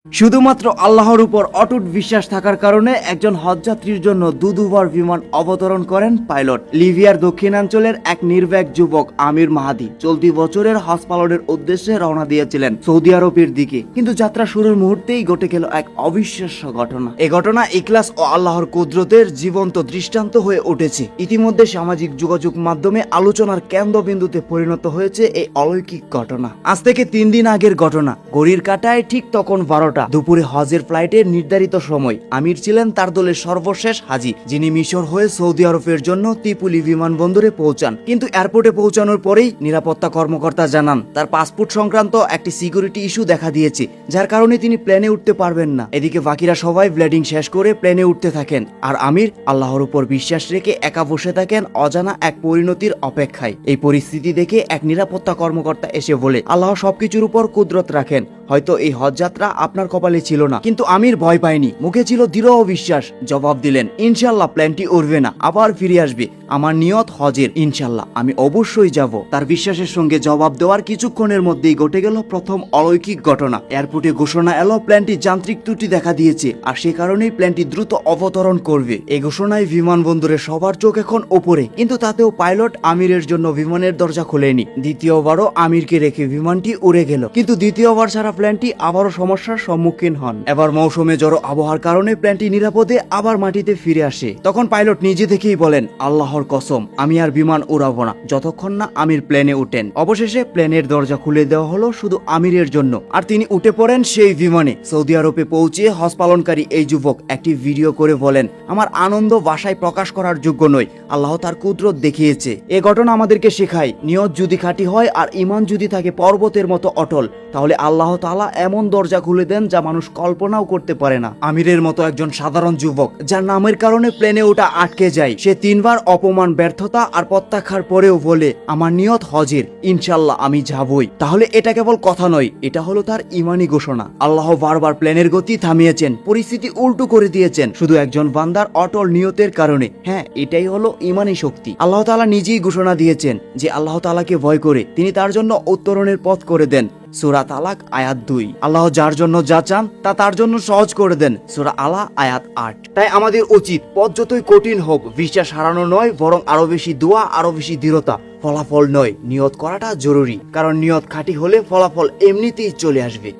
শুধুমাত্র আল্লাহর উপর অটুট বিশ্বাস থাকার কারণে একজন হজযাত্রীর জন্য দুবার বিমান অবতরণ করেন পাইলট। লিবিয়ার দক্ষিণাঞ্চলের এক নির্বাক যুবক আমির মাহাদি চলতি বছরের হজ পালনের উদ্দেশ্যে রওনা দিয়েছিলেন সৌদি আরবের দিকে, কিন্তু যাত্রা শুরুর মুহূর্তেই ঘটে গেল এক অবিশ্বাস্য ঘটনা। এই ঘটনা ইখলাস ও আল্লাহর কুদরতের জীবন্ত দৃষ্টান্ত হয়ে উঠেছে। ইতিমধ্যে সামাজিক যোগাযোগ মাধ্যমে আলোচনার কেন্দ্রবিন্দুতে পরিণত হয়েছে এই অলৌকিক ঘটনা। আজ থেকে 3 দিন আগের ঘটনা। ঘড়ির কাঁটায় ঠিক তখন 12টা দুপুরে হজের ফ্লাইটের নির্ধারিত সময়। আমির ছিলেন তার দলের সর্বশেষ হাজি, যিনি মিশর হয়ে সৌদি আরবের জন্য ত্রিপুলি বিমানবন্দরে পৌঁছান। কিন্তু এয়ারপোর্টে পৌঁছানোর পরেই নিরাপত্তা কর্মকর্তা জানান তার পাসপোর্ট সংক্রান্ত একটি সিকিউরিটি ইস্যু দেখা দিয়েছে, যার কারণে তিনি প্লেনে উঠতে পারবেন না। এদিকে বাকিরা সবাই ব্লেডিং শেষ করে প্লেনে উঠতে থাকেন, আর আমির আল্লাহর উপর বিশ্বাস রেখে একা বসে থাকেন অজানা এক পরিণতির অপেক্ষায়। এই পরিস্থিতি দেখে এক নিরাপত্তা কর্মকর্তা এসে বলে, আল্লাহ সবকিছুর উপর কুদরত রাখেন, হয়তো এই হজযাত্রা আপনার কপালে ছিল না। কিন্তু আমির ভয় পায়নি, মুখে ছিল দৃঢ় বিশ্বাস। জবাব দিলেন, ইনশাল্লাহ প্ল্যানটি উড়বে না, আবার ফিরে আসবে। আমার নিয়ত হজের, ইনশাল্লাহ আমি অবশ্যই যাব। তার বিশ্বাসের সঙ্গে জবাব দেওয়ার কিছুক্ষণের মধ্যেই ঘটে গেল প্রথম অলৌকিক ঘটনা। এয়ারপোর্টে ঘোষণা এলো প্ল্যানটি যান্ত্রিক ত্রুটি দেখা দিয়েছে, আর সে কারণেই প্ল্যানটি দ্রুত অবতরণ করবে। এই ঘোষণায় বিমানবন্দরে সবার চোখ এখন ওপরে, কিন্তু তাতেও পাইলট আমিরের জন্য বিমানের দরজা খোলেনি। দ্বিতীয়বারও আমিরকে রেখে বিমানটি উড়ে গেল, কিন্তু দ্বিতীয়বার ছাড়া প্ল্যানটি আবারও সমস্যার সম্মুখীন হন। এবার মৌসুমে জড়ো আবহাওয়ার কারণে প্ল্যানটি নিরাপদে আবার মাটিতে ফিরে আসে। তখন পাইলট নিজে থেকেই বলেন, আল্লাহর কসম, আমি আর বিমান উড়াবো না যতক্ষণ না আমির প্লেনে উঠেন। অবশেষে প্লেনের দরজা খুলে দেওয়া হলো শুধু আমিরের জন্য, আর তিনি উঠে পড়েন সেই বিমানে। সৌদি আরবে পৌঁছে হজ পালনকারী এই যুবক একটি ভিডিও করে বলেন, আমার আনন্দ ভাষায় প্রকাশ করার যোগ্য নয়, আল্লাহ তার কুদরত দেখিয়েছে। এ ঘটনা আমাদেরকে শেখায়, নিয়ত যদি খাঁটি হয় আর ঈমান যদি থাকে পর্বতের মতো অটল, তাহলে আল্লাহ তাআলা এমন দরজা খুলে দেন যা মানুষ কল্পনাও করতে পারে না। আমিরের মতো একজন সাধারণ যুবক, যার নামের কারণে প্লেনে ওঠা আটকে যায়, সে 3 বার অপমান, ব্যর্থতা আর প্রত্যাখ্যার পরেও বলে, আমার নিয়ত হজের, ইনশাল্লাহ আমি যাবই। তাহলে এটা কেবল কথা নয়, এটা হলো তার ঈমানি ঘোষণা। আল্লাহ বারবার প্লেনের গতি থামিয়েছেন, পরিস্থিতি উল্টো করে দিয়েছেন, শুধু একজন বান্দার অটল নিয়তের কারণে। হ্যাঁ, এটাই হলো ঈমানি শক্তি। আল্লাহ তাআলা নিজেই ঘোষণা দিয়েছেন যে আল্লাহ তাআলাকে ভয় করে তিনি তার জন্য উত্তরণের পথ করে দেন। সূরা তালাক আয়াত 2। আল্লাহ যার জন্য যা চান তা তার জন্য সহজ করে দেন। সূরা আলা আয়াত 8। তাই আমাদের উচিত পথ যতই কঠিন হোক বিশ্বাস হারানো নয়, বরং আরো বেশি দোয়া, আরো বেশি দৃঢ়তা। ফলাফল নয়, নিয়ত করাটা জরুরি, কারণ নিয়ত খাঁটি হলে ফলাফল এমনিতেই চলে আসবে।